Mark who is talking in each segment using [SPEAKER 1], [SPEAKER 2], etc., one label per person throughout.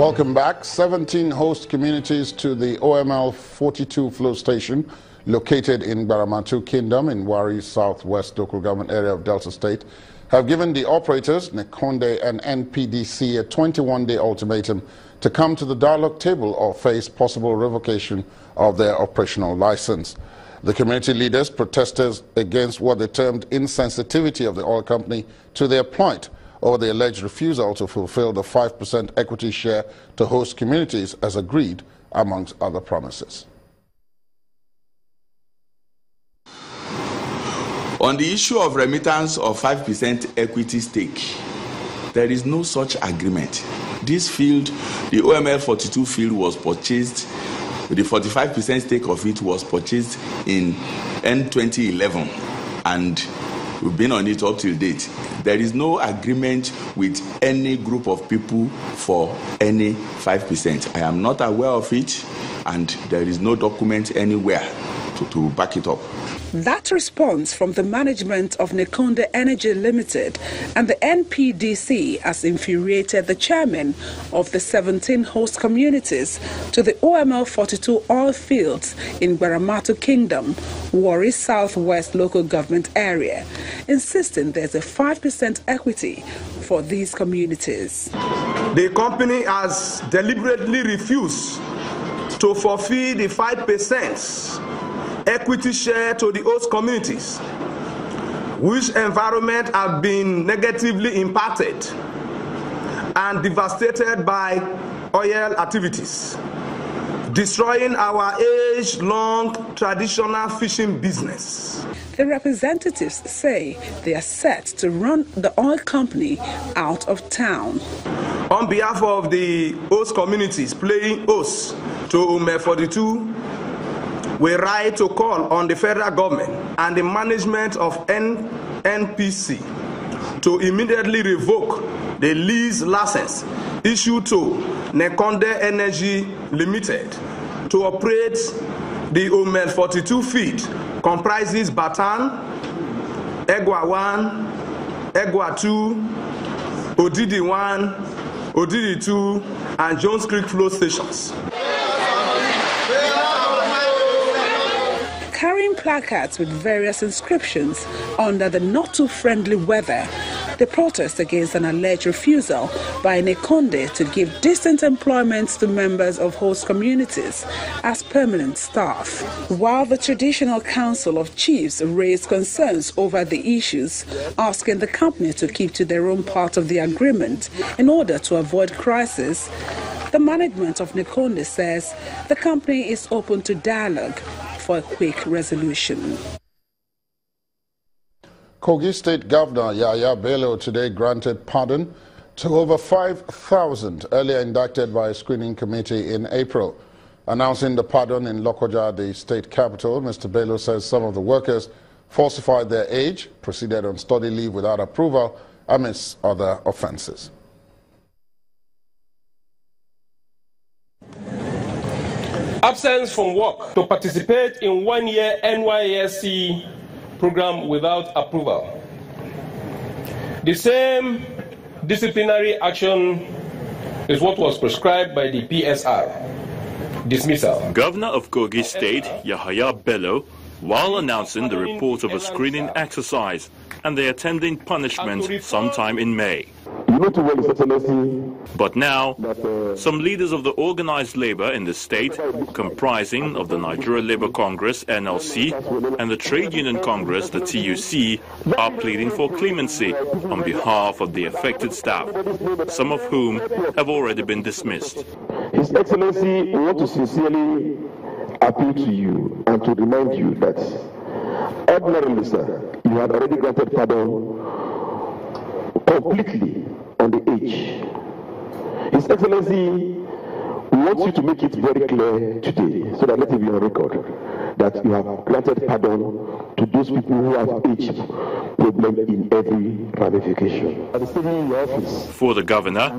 [SPEAKER 1] Welcome back. 17 host communities to the OML 42 flow station located in Baramatu Kingdom in Wari Southwest local government area of Delta State have given the operators, Nekonde and NPDC, a 21-day ultimatum to come to the dialogue table or face possible revocation of their operational license. The community leaders protested against what they termed insensitivity of the oil company to their plight over the alleged refusal to fulfill the 5% equity share to host communities as agreed, amongst other promises.
[SPEAKER 2] On the issue of remittance of 5% equity stake, there is no such agreement. This field, the OML 42 field, was purchased, the 45% stake of it was purchased in end 2011, and we've been on it up till date. There is no agreement with any group of people for any 5%. I am not aware of it, and there is no document anywhere to back it up.
[SPEAKER 3] That response from the management of Nekonde Energy Limited and the NPDC has infuriated the chairman of the 17 host communities to the OML 42 oil fields in Baramatu Kingdom, Wari Southwest local government area, insisting there's a 5% equity for these communities.
[SPEAKER 4] The company has deliberately refused to fulfill the 5% equity share to the host communities, which environment have been negatively impacted and devastated by oil activities, destroying our age-long traditional fishing business.
[SPEAKER 3] The representatives say they are set to run the oil company out of town.
[SPEAKER 4] On behalf of the host communities playing host to OML 42, we write to call on the federal government and the management of NPC to immediately revoke the lease license issued to Nekonde Energy Limited to operate the OML 42 field, comprises Batan, Egwa 1, Egwa 2, Odidi 1, Odidi 2, and Jones Creek flow stations.
[SPEAKER 3] Carrying placards with various inscriptions under the not-too-friendly weather, they protest against an alleged refusal by Nekonde to give decent employment to members of host communities as permanent staff. While the Traditional Council of Chiefs raised concerns over the issues, asking the company to keep to their own part of the agreement in order to avoid crisis, the management of Nekonde says the company is open to dialogue for a quick resolution.
[SPEAKER 1] Kogi State Governor Gov Bello today granted pardon to over 5,000 earlier indicted by a screening committee in April. Announcing the pardon in Lokoja, the state capital, Mr. Bello says some of the workers falsified their age, proceeded on study leave without approval, amidst other offenses.
[SPEAKER 5] Absence from work to participate in one-year NYSC program without approval. The same disciplinary action is what was prescribed by the PSR. Dismissal.
[SPEAKER 6] Governor of Kogi State, Gov Bello, while announcing the report of a screening exercise and the attending punishment sometime in May. But now, some leaders of the organized labor in the state, comprising of the Nigeria Labour Congress, NLC, and the Trade Union Congress, the TUC, are pleading for clemency on behalf of the affected staff, some of whom have already been dismissed.
[SPEAKER 7] His Excellency, we want to sincerely appeal to you and to remind you that ordinarily, sir, you have already granted pardon completely on the age. His Excellency wants you to make it very clear today, so that let it be on record, that you have granted pardon to those people who have age problem in every ramification.
[SPEAKER 6] For the governor,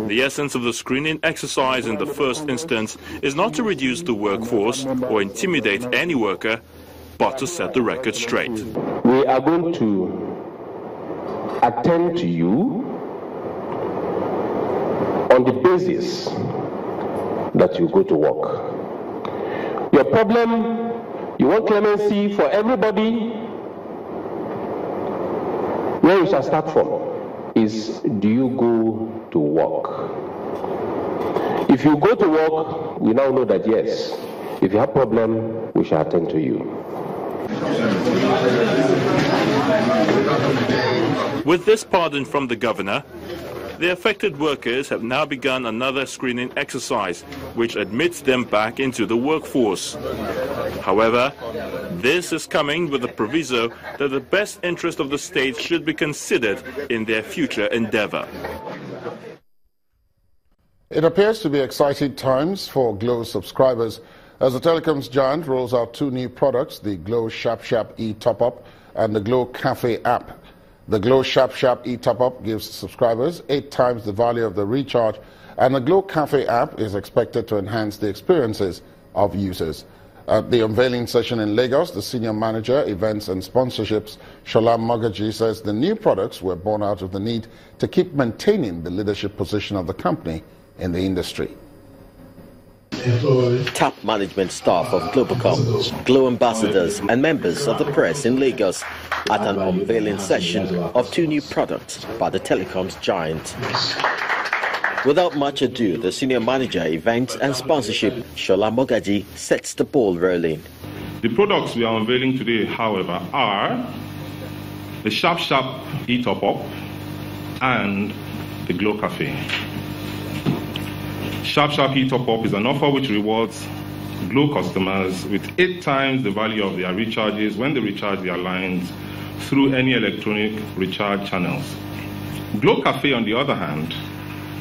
[SPEAKER 6] the essence of the screening exercise in the first instance is not to reduce the workforce or intimidate any worker, but to set the record straight.
[SPEAKER 7] We are going to attend to you on the basis that you go to work. Your problem, you want clemency for everybody. Where we shall start from is, do you go to work? If you go to work, we now know that yes, if you have problem, we shall attend to you.
[SPEAKER 6] With this pardon from the governor, the affected workers have now begun another screening exercise, which admits them back into the workforce. However, this is coming with the proviso that the best interest of the state should be considered in their future endeavor.
[SPEAKER 1] It appears to be exciting times for Glo subscribers as the telecoms giant rolls out 2 new products, the Glo Sharp Sharp e-Top-Up and the Glo Cafe app. The Glo Sharp Sharp e-Top-Up gives subscribers 8 times the value of the recharge, and the Glo Cafe app is expected to enhance the experiences of users. At the unveiling session in Lagos, the senior manager, events and sponsorships, Shola Mogaji, says the new products were born out of the need to keep maintaining the leadership position of the company in the industry.
[SPEAKER 8] Top management staff of Globacom, Glo ambassadors and members of the press in Lagos at an unveiling session of 2 new products by the telecoms giant. Without much ado, the senior manager, events and sponsorship, Shola Mogaji, sets the ball rolling.
[SPEAKER 9] The products we are unveiling today, however, are the Sharp Sharp e-Top-Up and the Glo Cafe. Sharp Sharp e-Top-Up is an offer which rewards Glo customers with 8 times the value of their recharges when they recharge their lines through any electronic recharge channels. Glo Cafe, on the other hand,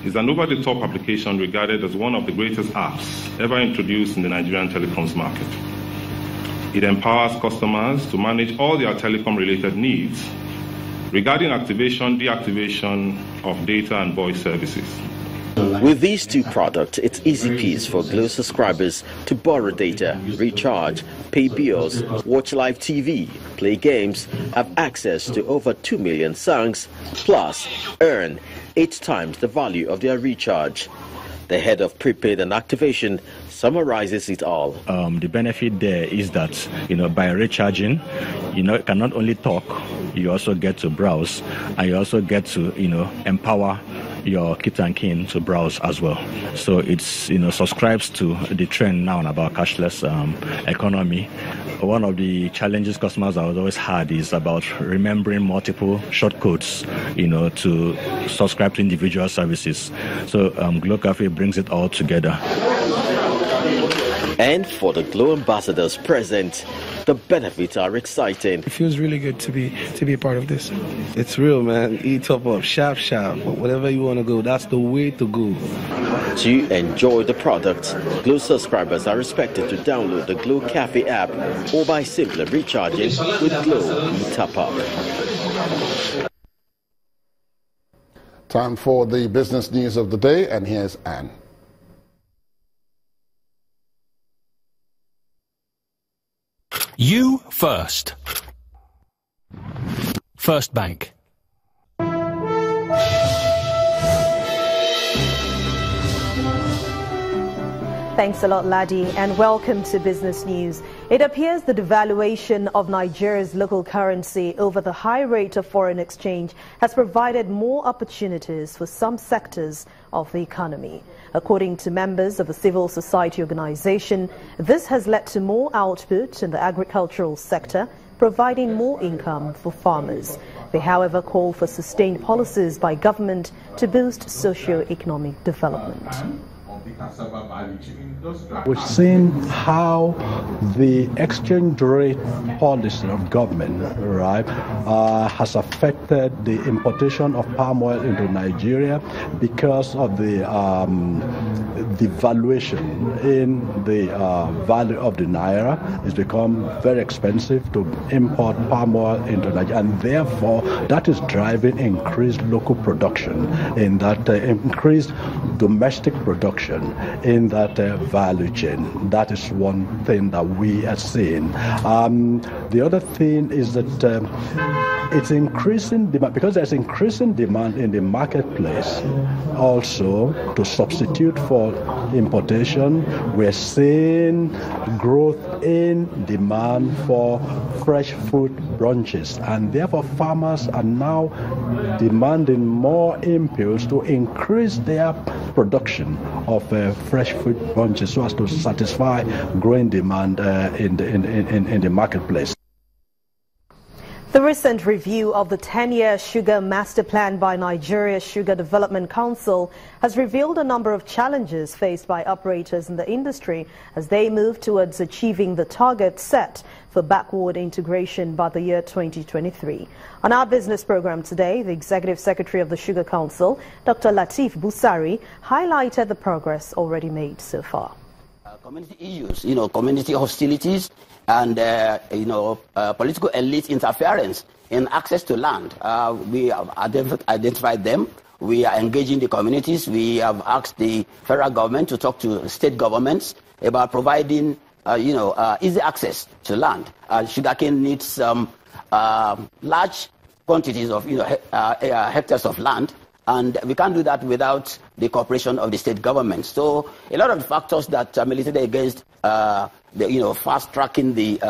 [SPEAKER 9] is an over-the-top application regarded as one of the greatest apps ever introduced in the Nigerian telecoms market. It empowers customers to manage all their telecom-related needs regarding activation, deactivation of data and voice services.
[SPEAKER 8] With these 2 products, it's easy peasy for Glo subscribers to borrow data, recharge, pay bills, watch live TV, play games, have access to over 2 million songs, plus earn 8 times the value of their recharge. The head of prepaid and activation summarizes it all.
[SPEAKER 10] The benefit there is that, by recharging, you can not only talk, you also get to browse, and you also get to, empower your kith and kin to browse as well. So it's, subscribes to the trend now about cashless economy. One of the challenges customers have always had is about remembering multiple shortcodes, to subscribe to individual services. So Glo Cafe brings it all together.
[SPEAKER 8] And for the Glo ambassadors present, the benefits are exciting.
[SPEAKER 11] It feels really good to be a part of this. It's real, man. E-Top-Up, Sharp Sharp, whatever you want to go, that's the way to go.
[SPEAKER 8] To enjoy the product, Glo subscribers are expected to download the Glo Cafe app or by simply recharging with Glo e-Top-Up.
[SPEAKER 1] Time for the business news of the day, and here's Anne.
[SPEAKER 12] You first. First Bank.
[SPEAKER 13] Thanks a lot, Laddie, and welcome to Business News. It appears the devaluation of Nigeria's local currency over the high rate of foreign exchange has provided more opportunities for some sectors of the economy. According to members of a civil society organization, this has led to more output in the agricultural sector, providing more income for farmers. They, however, call for sustained policies by government to boost socio-economic development.
[SPEAKER 14] We've seen how the exchange rate policy of government, has affected the importation of palm oil into Nigeria because of the devaluation in the value of the naira. It's become very expensive to import palm oil into Nigeria, and therefore that is driving increased local production in that increased domestic production in that value chain. That is one thing that we are seeing. The other thing is that it's increasing demand, because there's increasing demand in the marketplace also to substitute for importation. We're seeing growth in demand for fresh fruit bunches, and therefore farmers are now demanding more inputs to increase their production of fresh fruit bunches so as to satisfy growing demand in the marketplace.
[SPEAKER 13] The recent review of the 10-year sugar master plan by Nigeria's Sugar Development Council has revealed a number of challenges faced by operators in the industry as they move towards achieving the target set for backward integration by the year 2023. On our business program today, the Executive Secretary of the Sugar Council, Dr. Lateef Busari, highlighted the progress already made so far.
[SPEAKER 12] Community issues, community hostilities, and political elite interference in access to land. We have identified them. We are engaging the communities. We have asked the federal government to talk to state governments about providing, easy access to land. Sugarcane needs large quantities of, hectares of land, and we can't do that without the cooperation of the state government. So a lot of the factors that militated against fast-tracking the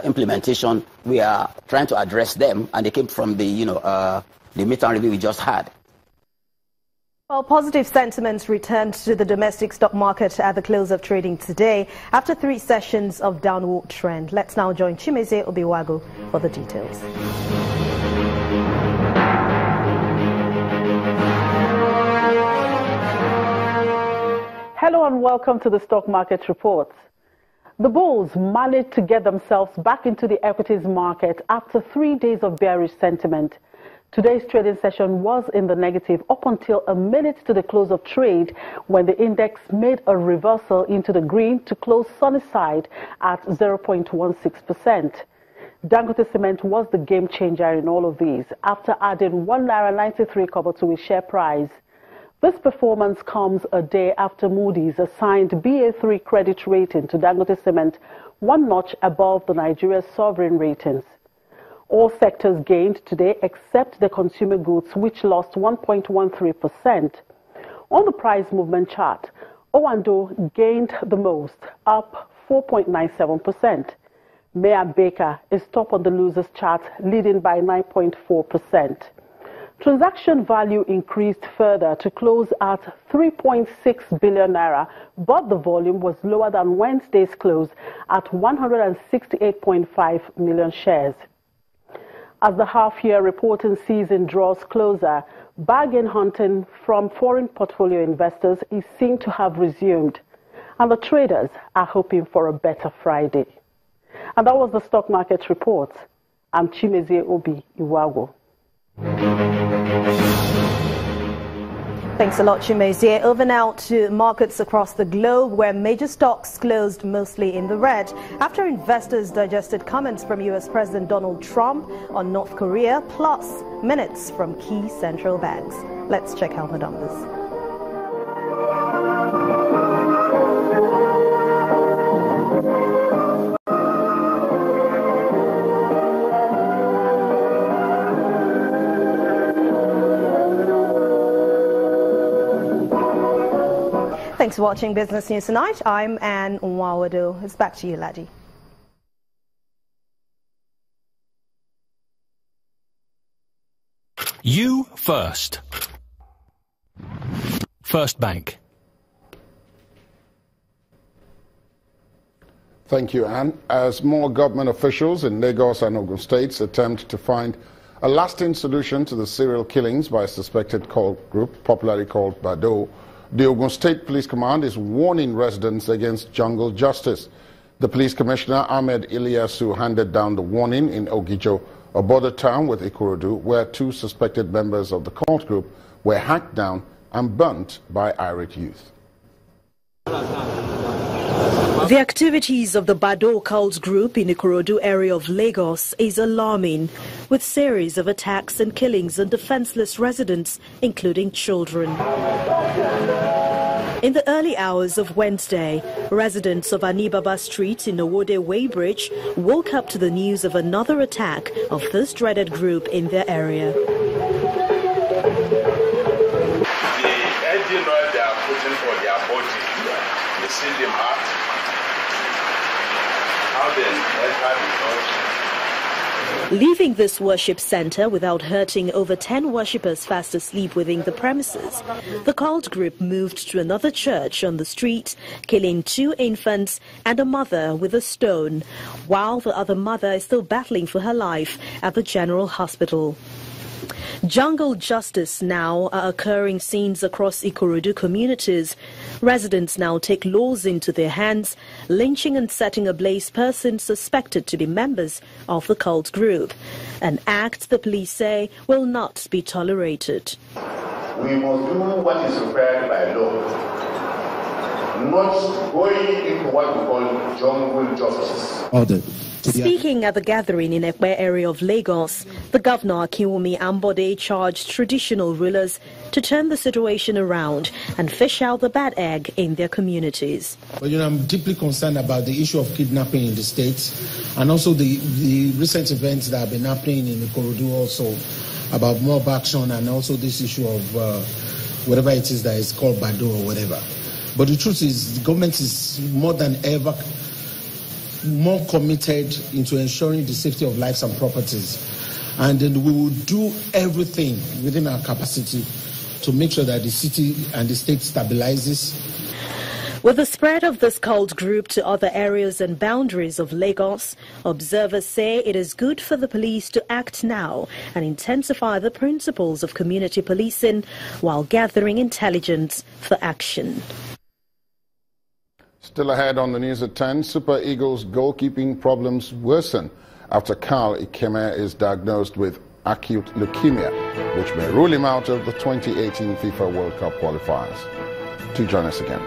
[SPEAKER 12] implementation, we are trying to address them, and they came from the midterm review we just had.
[SPEAKER 13] Well, positive sentiments returned to the domestic stock market at the close of trading today after 3 sessions of downward trend. Let's now join Chimezie Obiwagu for the details.
[SPEAKER 15] Hello and welcome to the Stock Market Report. The bulls managed to get themselves back into the equities market after 3 days of bearish sentiment. Today's trading session was in the negative up until a minute to the close of trade, when the index made a reversal into the green to close sunny side at 0.16%. Dangote Cement was the game changer in all of these after adding $1.93 to its share price. This performance comes a day after Moody's assigned BA3 credit rating to Dangote Cement, 1 notch above the Nigeria's sovereign ratings. All sectors gained today except the consumer goods, which lost 1.13%. On the price movement chart, O&O gained the most, up 4.97%. Mayor Baker is top on the losers chart, leading by 9.4%. Transaction value increased further to close at 3.6 billion naira, but the volume was lower than Wednesday's close at 168.5 million shares. As the half-year reporting season draws closer, bargain hunting from foreign portfolio investors is seen to have resumed, and the traders are hoping for a better Friday. And that was the Stock Market Report. I'm Chimezie Obiwagu.
[SPEAKER 13] Thanks a lot, Chimezie. Over now to markets across the globe, where major stocks closed mostly in the red after investors digested comments from U.S. President Donald Trump on North Korea, plus minutes from key central banks. Let's check out the numbers. Thanks for watching Business News Tonight. I'm Anne Nwawado. It's back to you, Laddie.
[SPEAKER 16] You first. First Bank.
[SPEAKER 1] Thank you, Anne. As more government officials in Lagos and Ogun states attempt to find a lasting solution to the serial killings by a suspected cult group, popularly called Bado, the Ogun State Police Command is warning residents against jungle justice. The Police Commissioner, Ahmed Ilyasu, handed down the warning in Ogijo, a border town with Ikorodu, where 2 suspected members of the cult group were hacked down and burnt by irate youth.
[SPEAKER 13] The activities of the Bado cult group in Ikorodu area of Lagos is alarming, with series of attacks and killings on defenseless residents, including children. In the early hours of Wednesday, residents of Anibaba Street in Owode Weybridge woke up to the news of another attack of this dreaded group in their area.
[SPEAKER 17] The engine oil they are putting for their body, you see the mark, how they enter the church.
[SPEAKER 13] Leaving this worship center without hurting over 10 worshippers fast asleep within the premises, the cult group moved to another church on the street, killing 2 infants and a mother with a stone, while the other mother is still battling for her life at the general hospital. Jungle justice now are occurring scenes across Ikorodu communities. Residents now take laws into their hands, lynching and setting ablaze persons suspected to be members of the cult group, an act the police say will not be tolerated.
[SPEAKER 18] We must do what is required by law, not going into what we call jungle justice.
[SPEAKER 13] Speaking at the gathering in Ekpe area of Lagos, the Governor Akinwumi Ambode charged traditional rulers to turn the situation around and fish out the bad egg in their communities.
[SPEAKER 19] But I'm deeply concerned about the issue of kidnapping in the states, and also the recent events that have been happening in Ikorodu also about mob action, and also this issue of whatever it is that is called Bado or whatever. But the truth is, the government is more than ever more committed into ensuring the safety of lives and properties, and then we will do everything within our capacity to make sure that the city and the state stabilizes.
[SPEAKER 13] With the spread of this cult group to other areas and boundaries of Lagos, observers say it is good for the police to act now and intensify the principles of community policing while gathering intelligence for action.
[SPEAKER 1] Still ahead on the news at 10, Super Eagles' goalkeeping problems worsen after Carl Ikeme is diagnosed with acute leukemia, which may rule him out of the 2018 FIFA World Cup qualifiers. Do join us again.